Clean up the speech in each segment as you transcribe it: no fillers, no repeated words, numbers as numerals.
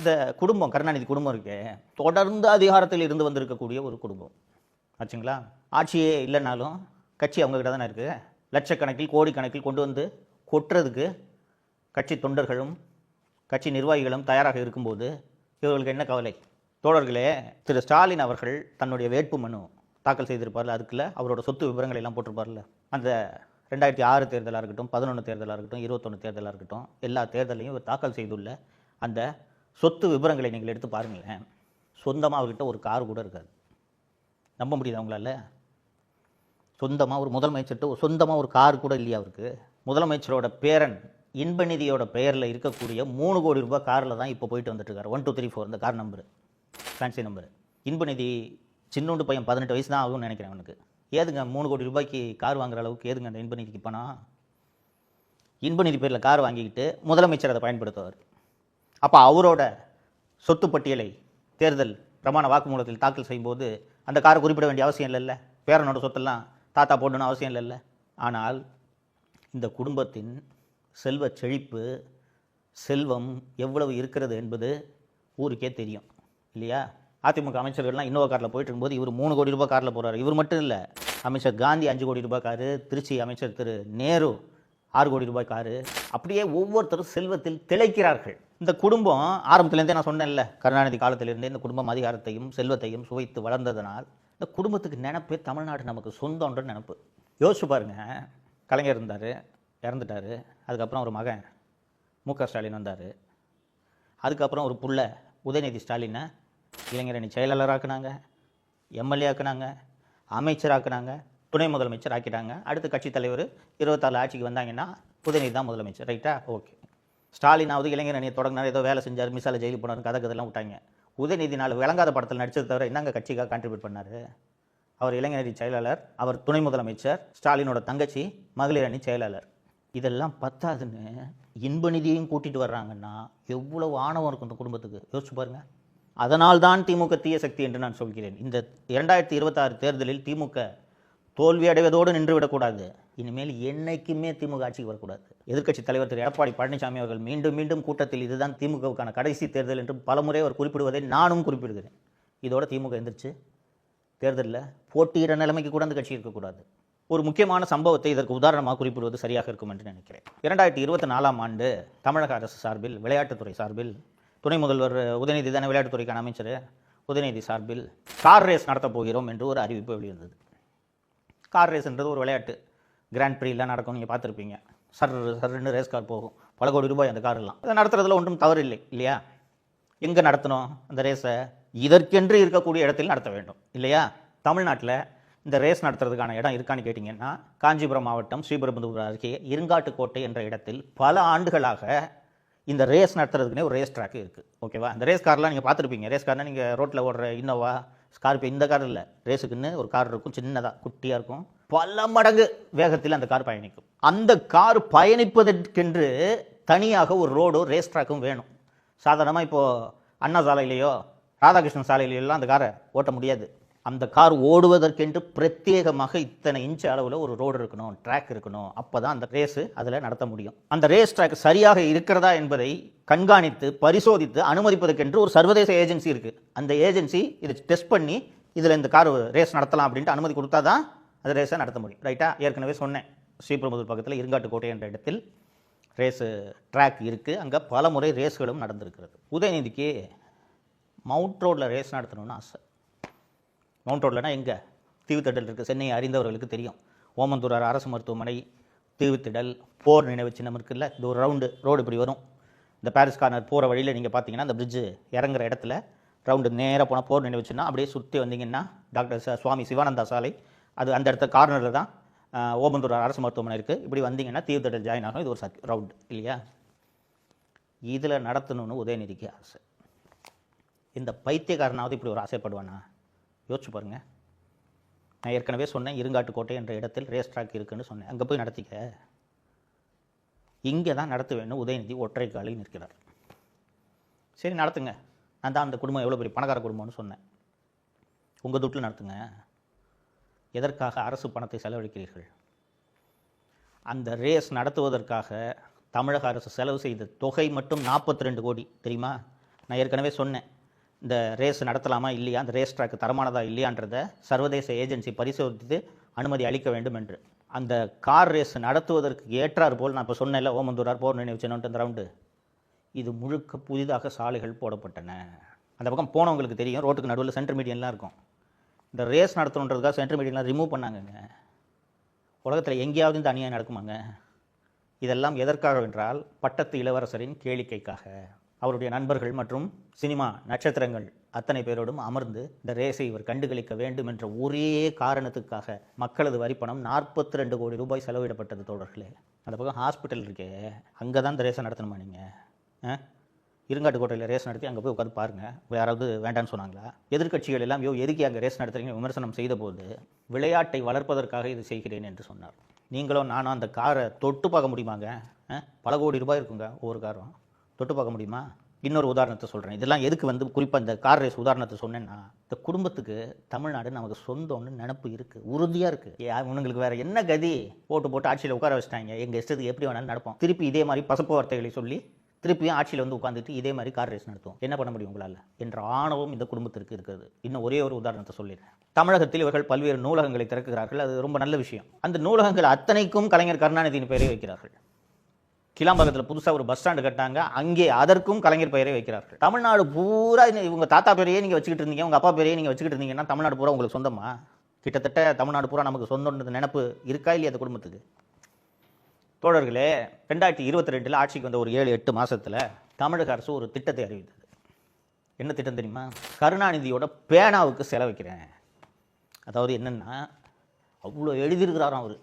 இந்த குடும்பம் கருணாநிதி குடும்பம் இருக்கே, தொடர்ந்து அதிகாரத்தில் இருந்து வந்திருக்கக்கூடிய ஒரு குடும்பம் ஆச்சுங்களா. ஆட்சியே இல்லைனாலும் கட்சி அவங்ககிட்ட தானே இருக்குது. லட்சக்கணக்கில் கோடிக்கணக்கில் கொண்டு வந்து கொட்டுறதுக்கு கட்சி தொண்டர்களும் கட்சி நிர்வாகிகளும் தயாராக இருக்கும்போது இவர்களுக்கு என்ன கவலை? தோழர்களே, திரு ஸ்டாலின் அவர்கள் தன்னுடைய வேட்பு மனு தாக்கல் செய்திருப்பார்ல, அதுக்குள்ள அவரோட சொத்து விவரங்களை எல்லாம் போட்டிருப்பார்ல. அந்த 2006 தேர்தலாக இருக்கட்டும், 11 தேர்தலாக இருக்கட்டும், 21 தேர்தலாக இருக்கட்டும், எல்லா தேர்தலையும் இவர் தாக்கல் செய்துள்ள அந்த சொத்து விவரங்களை நீங்கள் எடுத்து பாருங்களேன். சொந்தமாக அவர்கிட்ட ஒரு கார் கூட இருக்காது. நம்ப முடியுது அவங்களால? சொந்தமாக ஒரு முதலமைச்சர்கிட்ட சொந்தமாக ஒரு கார் கூட இல்லையா அவருக்கு? முதலமைச்சரோட பேரன் இன்பநிதியோட பெயரில் இருக்கக்கூடிய 3 கோடி ரூபாய் காரில் தான் இப்போ போயிட்டு வந்துட்டு இருக்காரு. 1234 இந்த car number, fancy number. Inbanithi சின்னோண்டு பையன் 18 வயசு தான் ஆகும்னு நினைக்கிறேன் அவனுக்கு. ஏதுங்க 3 கோடி ரூபாய்க்கு கார் வாங்குற அளவுக்கு ஏதுங்க அந்த இன்பநிதிக்கு பணம்? இன்பநிதி பேரில் கார் வாங்கிக்கிட்டு முதலமைச்சர் அதை பயன்படுத்துவார். அப்போ அவரோட சொத்து பட்டியலை தேர்தல் பிரமாண வாக்குமூலத்தில் தாக்கல் செய்யும்போது அந்த காரை குறிப்பிட வேண்டிய அவசியம் இல்லைல்ல. பேரனோட சொத்தெல்லாம் தாத்தா போடணும்னு அவசியம் இல்லைல்ல. ஆனால் இந்த குடும்பத்தின் செல்வ செழிப்பு, செல்வம் எவ்வளவு இருக்கிறது என்பது ஊருக்கே தெரியும் இல்லையா? அதிமுக அமைச்சர்கள்லாம் இன்னோவா காரில் போயிட்டு இருக்கும்போது இவர் 3 கோடி ரூபாய் காரில் போகிறார். இவர் மட்டும் இல்லை, அமைச்சர் காந்தி 5 கோடி ரூபாய் காரு, திருச்சி அமைச்சர் திரு நேரு 6 கோடி ரூபாய் காரு. அப்படியே ஒவ்வொருத்தரும் செல்வத்தில் திளைக்கிறார்கள். இந்த குடும்பம் ஆரம்பத்திலேருந்தே நான் சொன்னேன்ல, கருணாநிதி காலத்திலிருந்தே இந்த குடும்பம் அதிகாரத்தையும் செல்வத்தையும் சுவைத்து வளர்ந்ததனால் இந்த குடும்பத்துக்கு நினப்பே தமிழ்நாடு நமக்கு சொந்தம்ன்ற நினப்பு. யோசிச்சு பாருங்க, கலைஞர் இருந்தார், இறந்துட்டார். அதுக்கப்புறம் ஒரு மகன் மு.க. ஸ்டாலின் வந்தார். அதுக்கப்புறம் ஒரு புள்ள உதயநிதி ஸ்டாலினை இளைஞரணி செயலாளராக்குனாங்க, எம்எல்ஏ ஆக்குனாங்க, அமைச்சராக்குனாங்க, துணை முதலமைச்சர் ஆக்கிட்டாங்க. அடுத்து கட்சி தலைவர் 24 ஆட்சிக்கு வந்தாங்கன்னா உதயநிதி தான் முதலமைச்சர். ரைட்டா? ஓகே. ஸ்டாலினாவது இளைஞரணியை தொடங்கினார், ஏதோ வேலை செஞ்சார், மிசால ஜெயிலுக்கு போனார், கதெல்லாம் விட்டாங்க. உதயநிதி நாள் விளங்காத படத்தில் நடிச்சது தவிர என்னங்க கட்சிக்காக கான்ட்ரிபியூட் பண்ணார்? அவர் இளைஞரணி செயலாளர், அவர் துணை முதலமைச்சர், ஸ்டாலினோட தங்கச்சி மகளிர் அணி செயலாளர். இதெல்லாம் பத்தாதுன்னு இன்பநிதியையும் கூட்டிகிட்டு வர்றாங்கன்னா எவ்வளவு ஆணவம் இருக்கும் இந்த குடும்பத்துக்கு, யோசிச்சு பாருங்க. அதனால்தான் திமுக தீய சக்தி என்று நான் சொல்கிறேன். இந்த 2026 தேர்தலில் திமுக தோல்வி அடைவதோடு நின்றுவிடக்கூடாது. இனிமேல் என்னைக்குமே திமுக ஆட்சிக்கு வரக்கூடாது. எதிர்க்கட்சி தலைவர் திரு எடப்பாடி பழனிசாமி அவர்கள் மீண்டும் மீண்டும் கூட்டத்தில் இதுதான் திமுகவுக்கான கடைசி தேர்தல் என்று பலமுறை அவர் குறிப்பிடுவதை நானும் குறிப்பிடுகிறேன். இதோட திமுக எந்திரிச்சு தேர்தலில் போட்டியிட நிலைமைக்கு கூட அந்த கட்சி இருக்கக்கூடாது. ஒரு முக்கியமான சம்பவத்தை இதற்கு உதாரணமாக குறிப்பிடுவது சரியாக இருக்கும் என்று நினைக்கிறேன். 2024 ஆண்டு தமிழக அரசு சார்பில், விளையாட்டுத்துறை சார்பில், துணை முதல்வர் உதயநிதி தானே விளையாட்டுத்துறைக்கான அமைச்சர், உதயநிதி சார்பில் கார் ரேஸ் நடத்தப் போகிறோம் என்று ஒரு அறிவிப்பு வெளிவந்தது. கார் ரேஸ்ன்றது ஒரு விளையாட்டு, கிராண்ட் ப்ரீலாம் நடக்கும், நீங்கள் பார்த்துருப்பீங்க. சர்ன்னு ரேஸ் கார் போகும், பல கோடி ரூபாய் அந்த காரெல்லாம். அதை நடத்துறதுல ஒன்றும் தவறு இல்லை இல்லையா? எங்கே நடத்தணும் அந்த ரேஸை? இதற்கென்று இருக்கக்கூடிய இடத்தில் நடத்த வேண்டும் இல்லையா? தமிழ்நாட்டில் இந்த ரேஸ் நடத்துறதுக்கான இடம் இருக்கான்னு கேட்டிங்கன்னா, காஞ்சிபுரம் மாவட்டம் ஸ்ரீபெரும்புதூர் அருகே இருங்காட்டுக்கோட்டை என்ற இடத்தில் பல ஆண்டுகளாக இந்த ரேஸ் நடத்துறதுக்குனே ஒரு ரேஸ் ட்ராக் இருக்குது. ஓகேவா? இந்த ரேஸ் கார்லாம் நீங்கள் பார்த்துருப்பீங்க. ரேஸ் கார்னால் நீங்கள் ரோட்டில் ஓடுற இன்னோவா, ஸ்கார்பியோ, இந்த கார் இல்லை. ரேஸுக்குன்னு ஒரு கார் இருக்கும், சின்னதாக குட்டியாக இருக்கும், பல மடங்கு வேகத்தில் அந்த கார் பயணிக்கும். அந்த கார் பயணிப்பதற்கென்று தனியாக ஒரு ரோடு, ரேஸ் ட்ராக்கும் வேணும். சாதாரணமாக இப்போது அண்ணா சாலையிலையோ ராதாகிருஷ்ணன் சாலையிலையெல்லாம் அந்த காரை ஓட்ட முடியாது. அந்த கார் ஓடுவதற்கென்று பிரத்யேகமாக இத்தனை இன்ச்சு அளவில் ஒரு ரோடு இருக்கணும், ட்ராக் இருக்கணும். அப்போ தான் அந்த ரேஸு அதில் நடத்த முடியும். அந்த ரேஸ் ட்ராக் சரியாக இருக்கிறதா என்பதை கண்காணித்து பரிசோதித்து அனுமதிப்பதற்கென்று ஒரு சர்வதேச ஏஜென்சி இருக்குது. அந்த ஏஜென்சி இதை டெஸ்ட் பண்ணி இதில் இந்த கார் ரேஸ் நடத்தலாம் அப்படின்ட்டு அனுமதி கொடுத்தா தான் அந்த ரேஸை நடத்த முடியும். ரைட்டா? ஏற்கனவே சொன்னேன், ஸ்ரீபெரும்புதூர் பக்கத்தில் இருங்காட்டுக்கோட்டை என்ற இடத்தில் ரேஸு ட்ராக் இருக்குது. அங்கே பல முறை ரேஸ்களும் நடந்திருக்கிறது. உதயநிதிக்கு மவுண்ட் ரோடில் ரேஸ் நடத்தணும்னு ஆசை. மவுண்ட் ரோட்லனா எங்கே? தீவுத்திடல் இருக்குது. சென்னை அறிந்தவர்களுக்கு தெரியும். ஓமந்தூரார் அரசு மருத்துவமனை, தீவுத்திடல், போர் நினைவு சின்னம் இருக்குல்ல, இது ஒரு ரோடு இப்படி வரும். இந்த பாரிஸ் கார்னர் போகிற வழியில் நீங்கள் பார்த்தீங்கன்னா அந்த பிரிட்ஜு இறங்குற இடத்துல ரவுண்டு நேராக போனால் போர் நினைவு சின்னம், அப்படியே சுற்றி வந்தீங்கன்னா டாக்டர் சுவாமி சிவானந்தா சாலை, அது அந்த இடத்த கார்னரில் தான் ஓமந்தூரார் அரசு மருத்துவமனை இருக்குது. இப்படி வந்தீங்கன்னா தீவுத்திடல் ஜாயின் ஆகும். இது ஒரு ரவுண்டு இல்லையா? இதில் நடத்தணும்னு உதயநிதிக்கு ஆசை. இந்த பைத்தியக்காரனாவது இப்படி ஒரு ஆசைப்படுவானா? யோசிச்சு பாருங்கள். நான் ஏற்கனவே சொன்னேன், இருங்காட்டுக்கோட்டை என்ற இடத்தில் ரேஸ் ட்ராக் இருக்குன்னு சொன்னேன். அங்கே போய் நடத்திக்க. இங்கே தான் நடத்துவேன்னு உதயநிதி ஒற்றை காலில் நிற்கிறார். சரி நடத்துங்க, நான் தான் அந்த குடும்பம் எவ்வளோ பெரிய பணக்கார குடும்பம்னு சொன்னேன். உங்கள் துட்டில் நடத்துங்க. எதற்காக அரசு பணத்தை செலவழிக்கிறீர்கள்? அந்த ரேஸ் நடத்துவதற்காக தமிழக அரசு செலவு செய்த தொகை மட்டும் 42 கோடி தெரியுமா? நான் ஏற்கனவே சொன்னேன், இந்த ரேஸ் நடத்தலாமா இல்லையா, அந்த ரேஸ் ட்ராக் தரமானதா இல்லையான்றதை சர்வதேச ஏஜென்சி பரிசோதித்து அனுமதி அளிக்க வேண்டும் என்று. அந்த கார் ரேஸ் நடத்துவதற்கு ஏற்றாறு போல் நான் இப்போ சொன்னேன்ல, ஓமந்தூரார் போர் நினைவு சின்னம் அந்த ரவுண்டு, இது முழுக்க புதிதாக சாலைகள் போடப்பட்டன. அந்த பக்கம் போனவங்களுக்கு தெரியும், ரோட்டுக்கு நடுவில் சென்டர் மீடியன்லாம் இருக்கும். இந்த ரேஸ் நடத்தணுன்றதுக்காக சென்டர் மீடியன்லாம் ரிமூவ் பண்ணாங்கங்க. உலகத்தில் எங்கேயாவது இந்த அநியாயம் நடக்குமாங்க? இதெல்லாம் எதற்காக என்றால் பட்டத்து இளவரசரின் கேளிக்கைக்காக. அவருடைய நண்பர்கள் மற்றும் சினிமா நட்சத்திரங்கள் அத்தனை பேரோடும் அமர்ந்து இந்த ரேஸை இவர் கண்டுகளிக்க வேண்டும் என்ற ஒரே காரணத்துக்காக மக்களது வரிப்பணம் 42 கோடி ரூபாய் செலவிடப்பட்டது தோழர்களே. அந்த பக்கம் ஹாஸ்பிட்டல் இருக்கே, அங்கே தான் இந்த ரேஸை நடத்தணுமா நீங்கள்? இருங்காட்டுக்கோட்டையில் ரேஸ் நடத்தி அங்கே போய் உட்காந்து பாருங்கள், யாராவது வேண்டான்னு சொன்னாங்களா? எதிர்க்கட்சிகள் எல்லாம் எதுக்கு அங்கே ரேஸ் நடத்துறீங்க விமர்சனம் செய்த போது விளையாட்டை வளர்ப்பதற்காக இது செய்கிறேன் என்று சொன்னார். நீங்களும் நானும் அந்த காரை தொட்டு பார்க்க முடியுமாங்க? பல கோடி ரூபாய் இருக்குங்க ஒவ்வொரு காரும், தொட்டு பார்க்க முடியுமா? இன்னொரு உதாரணத்தை சொல்கிறேன். இதெல்லாம் எதுக்கு குறிப்பாக இந்த கார் ரேஸ் உதாரணத்தை சொன்னேன்னா, இந்த குடும்பத்துக்கு தமிழ்நாடு நமக்கு சொந்தம்னு நினப்பு இருக்குது, உறுதியாக இருக்குது. இவங்களுக்கு வேறு என்ன கதி? போட்டு ஆட்சியில் உட்கார வச்சிட்டாங்க, எங்கள் இஷ்டத்துக்கு எப்படி வேணாலும் நடப்போம். திருப்பி இதே மாதிரி பசப்பு வார்த்தைகளை சொல்லி திருப்பியும் ஆட்சியில் வந்து உட்காந்துட்டு இதே மாதிரி கார் ரேஸ் நடத்துவோம். என்ன பண்ண முடியும் உங்களால் என்ற ஆணவம் இந்த குடும்பத்திற்கு இருக்கிறது. இன்னும் ஒரே ஒரு உதாரணத்தை சொல்லிடுறேன். தமிழகத்தில் இவர்கள் பல்வேறு நூலகங்களை திறக்கிறார்கள், அது ரொம்ப நல்ல விஷயம். அந்த நூலகங்கள் அத்தனைக்கும் கலைஞர் கருணாநிதியின் பெயரை வைக்கிறார்கள். கிளாம்பாக்கத்தில் புதுசாக ஒரு பஸ் ஸ்டாண்டு கட்டாங்க, அங்கே அதற்கும் கலைஞர் பெயரை வைக்கிறார்கள். தமிழ்நாடு பூரா உங்கள் தாத்தா பேரையே நீங்கள் வச்சுக்கிட்டு இருந்தீங்க, உங்கள் அப்பா பேரையே நீங்கள் வச்சுக்கிட்டு இருந்தீங்கன்னா தமிழ்நாடு பூரா உங்களுக்கு சொந்தமா? கிட்டத்தட்ட தமிழ்நாடு பூரா நமக்கு சொந்தம்ன்றது நினப்பு இருக்கா இல்லையா அந்த குடும்பத்துக்கு? தோழர்களே, 2022 ஆட்சிக்கு வந்த ஒரு 7-8 மாதத்தில் தமிழக அரசு ஒரு திட்டத்தை அறிவித்தது. என்ன திட்டம் தெரியுமா? கருணாநிதியோட பேனாவுக்கு செலவைக்கிறேன். அதாவது என்னென்னா, அவ்வளோ எழுதியிருக்கிறாராம் அவர்.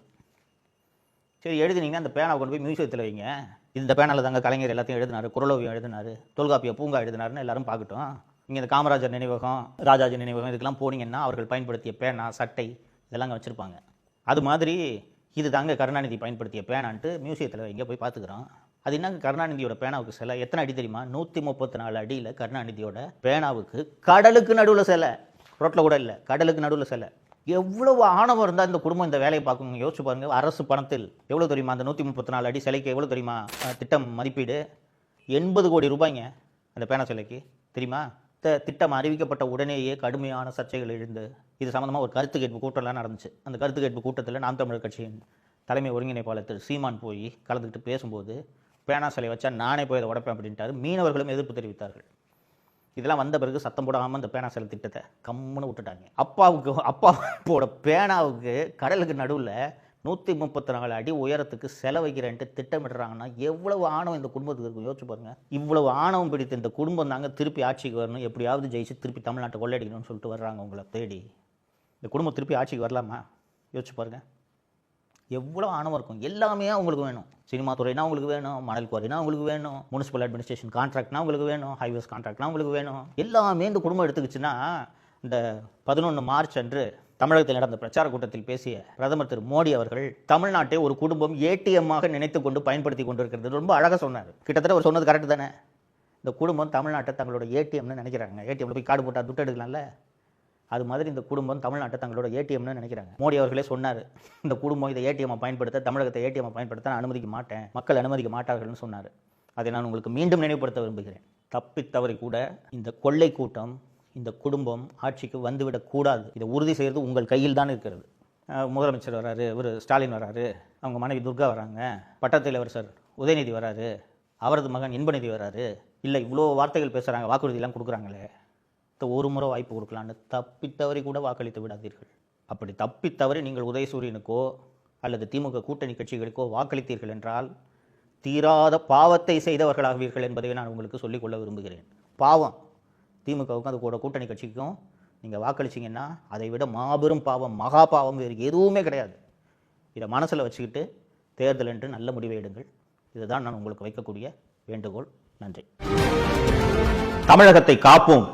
சரி, எழுதினீங்கன்னா அந்த பேனாவை கொண்டு போய் மியூசியத்தில் வைங்க. இந்த பேனாவில் தாங்க கலைஞர் எல்லாத்தையும் எழுதினார், குறளோவியம் எழுதினார், தொல்காப்பிய பூங்கா எழுதினாருன்னு எல்லாரும் பார்க்கட்டும். இங்கே இந்த காமராஜர் நினைவகம், ராஜாஜி நினைவகம் இதுக்கெல்லாம் போனீங்கன்னா அவர்கள் பயன்படுத்திய பேனா, சட்டை இதெல்லாம் அங்கே வச்சுருப்பாங்க. அது மாதிரி இது தாங்க கருணாநிதி பயன்படுத்திய பேனான்ட்டு மியூசியத்தில் இங்கே போய் பார்த்துக்கிறோம். அது என்னங்க கருணாநிதியோட பேனாவுக்கு சிலை? எத்தனை அடி தெரியுமா? 134 அடியில் கருணாநிதியோட பேனாவுக்கு கடலுக்கு நடுவில் சிலை. ரோட்டில் கூட இல்லை, கடலுக்கு நடுவில் சிலை. எவ்வளவு ஆணவம் இருந்தால் இந்த குடும்பம் இந்த வேலையை பார்க்குங்க, யோசிச்சு பாருங்க. அரசு பணத்தில் எவ்வளோ தெரியுமா? அந்த 134 அடி சிலைக்கு எவ்வளோ தெரியுமா திட்டம் மதிப்பீடு? 80 கோடி ரூபாய்ங்க அந்த பேனா சிலைக்கு, தெரியுமா? திட்டம் அறிவிக்கப்பட்ட உடனேயே கடுமையான சர்ச்சைகள் எழுந்து இது சம்மந்தமாக ஒரு கருத்து கேட்பு கூட்டம்லாம் நடந்துச்சு. அந்த கருத்து கேட்பு கூட்டத்தில் நாம் தமிழர் கட்சியின் தலைமை ஒருங்கிணைப்பாளர் திரு சீமான் போய் கலந்துக்கிட்டு பேசும்போது பேனா சிலை வச்சா நானே போய் அதை உடைப்பேன் அப்படின்ட்டாரு. மீனவர்களும் எதிர்ப்பு தெரிவித்தார்கள். இதெல்லாம் வந்த பிறகு சத்தம் போடாமல் இந்த பேனா சிலை திட்டத்தை கம்முன்னு விட்டுட்டாங்க. அப்பாவோட பேனாவுக்கு கடலுக்கு நடுவில் 134 அடி உயரத்துக்கு செலவைக்கிறேன்ட்டு திட்டமிடுறாங்கன்னா எவ்வளவு ஆணவம் இந்த குடும்பத்துக்கு இருக்கும், யோசிச்சு பாருங்க. இவ்வளவு ஆணவம் பிடித்த இந்த குடும்பம் தாங்க திருப்பி ஆட்சிக்கு வரணும், எப்படியாவது ஜெயிச்சு திருப்பி தமிழ்நாட்டை கொள்ளையடிக்கணும்னு சொல்லிட்டு வர்றாங்க உங்களை தேடி. இந்த குடும்பம் திருப்பி ஆட்சிக்கு வரலாமா? யோசிச்சு பாருங்க. எவ்வளோ ஆணவம் இருக்கும். எல்லாமே அவங்களுக்கு வேணும். சினிமா துறைனா உங்களுக்கு வேணும், மணல் குவாரினா உங்களுக்கு வேணும், முனிசிபல் அட்மினிஸ்ட்ரேஷன் கான்ட்ராக்ட்னா உங்களுக்கு வேணும், ஹைவேஸ் கான்ட்ராக்ட்னா உங்களுக்கு வேணும். எல்லாமே இந்த குடும்பம் எடுத்துக்கிச்சுன்னா, இந்த 11 மார்ச் அன்று தமிழகத்தில் நடந்த பிரச்சார கூட்டத்தில் பேசிய பிரதமர் திரு மோடி அவர்கள் தமிழ்நாட்டை ஒரு குடும்பம் ஏடிஎம்மாக நினைத்து கொண்டு பயன்படுத்தி கொண்டிருக்கிறது ரொம்ப அழகாக சொன்னார். கிட்டத்தட்ட அவர் சொன்னது கரெக்டு தானே. இந்த குடும்பம் தமிழ்நாட்டை தங்களோட ஏடிஎம்னு நினைக்கிறாங்க. ஏடிஎம்ல போய் கார்டு போட்டால் துட்டு எடுக்கலாம்ல, அது மாதிரி இந்த குடும்பம் தமிழ்நாட்டை தங்களோட ஏடிஎம்னு நினைக்கிறாங்க. மோடி அவர்களே சொன்னார், இந்த குடும்பம் இதை ஏடிஎம் பயன்படுத்த, தமிழகத்தை ஏடிஎம் பயன்படுத்த நான் அனுமதிக்க மாட்டேன், மக்கள் அனுமதிக்க மாட்டார்கள்னு சொன்னார். அதை நான் உங்களுக்கு மீண்டும் நினைவுபடுத்த விரும்புகிறேன். தப்பித்தவரை கூட இந்த கொள்ளை கூட்டம், இந்த குடும்பம் ஆட்சிக்கு வந்துவிடக்கூடாது. இதை உறுதி செய்கிறது உங்கள் கையில் தான் இருக்கிறது. முதலமைச்சர் வராரு, இவர் ஸ்டாலின் வராரு, அவங்க மனைவி துர்கா வராங்க, பட்டத்து இளவரசர் உதயநிதி வராரு, அவரது மகன் இன்பநிதி வராரு, இல்லை இவ்வளோ வார்த்தைகள் பேசுகிறாங்க, வாக்குறுதியெல்லாம் கொடுக்குறாங்களே, ஒரு முறை வாய்ப்பு கொடுக்கலான்னு தப்பித்தவரை கூட வாக்களித்து விடாதீர்கள். அப்படி தப்பித்தவரை நீங்கள் உதயசூரியனுக்கோ அல்லது திமுக கூட்டணி கட்சிகளுக்கோ வாக்களித்தீர்கள் என்றால் தீராத பாவத்தை செய்தவர்களாகுவீர்கள் என்பதை நான் உங்களுக்கு சொல்லிக்கொள்ள விரும்புகிறேன். பாவம் திமுகவுக்கும் அது கூட கூட்டணி கட்சிக்கும் நீங்கள் வாக்களிச்சிங்கன்னா அதை விட மாபெரும் பாவம், மகா பாவம் வேறு எதுவுமே கிடையாது. இதை மனசில் வச்சுக்கிட்டு தேர்தல் என்று நல்ல முடிவை எடுங்கள். இதுதான் நான் உங்களுக்கு வைக்கக்கூடிய வேண்டுகோள். நன்றி. தமிழகத்தை காப்போம்.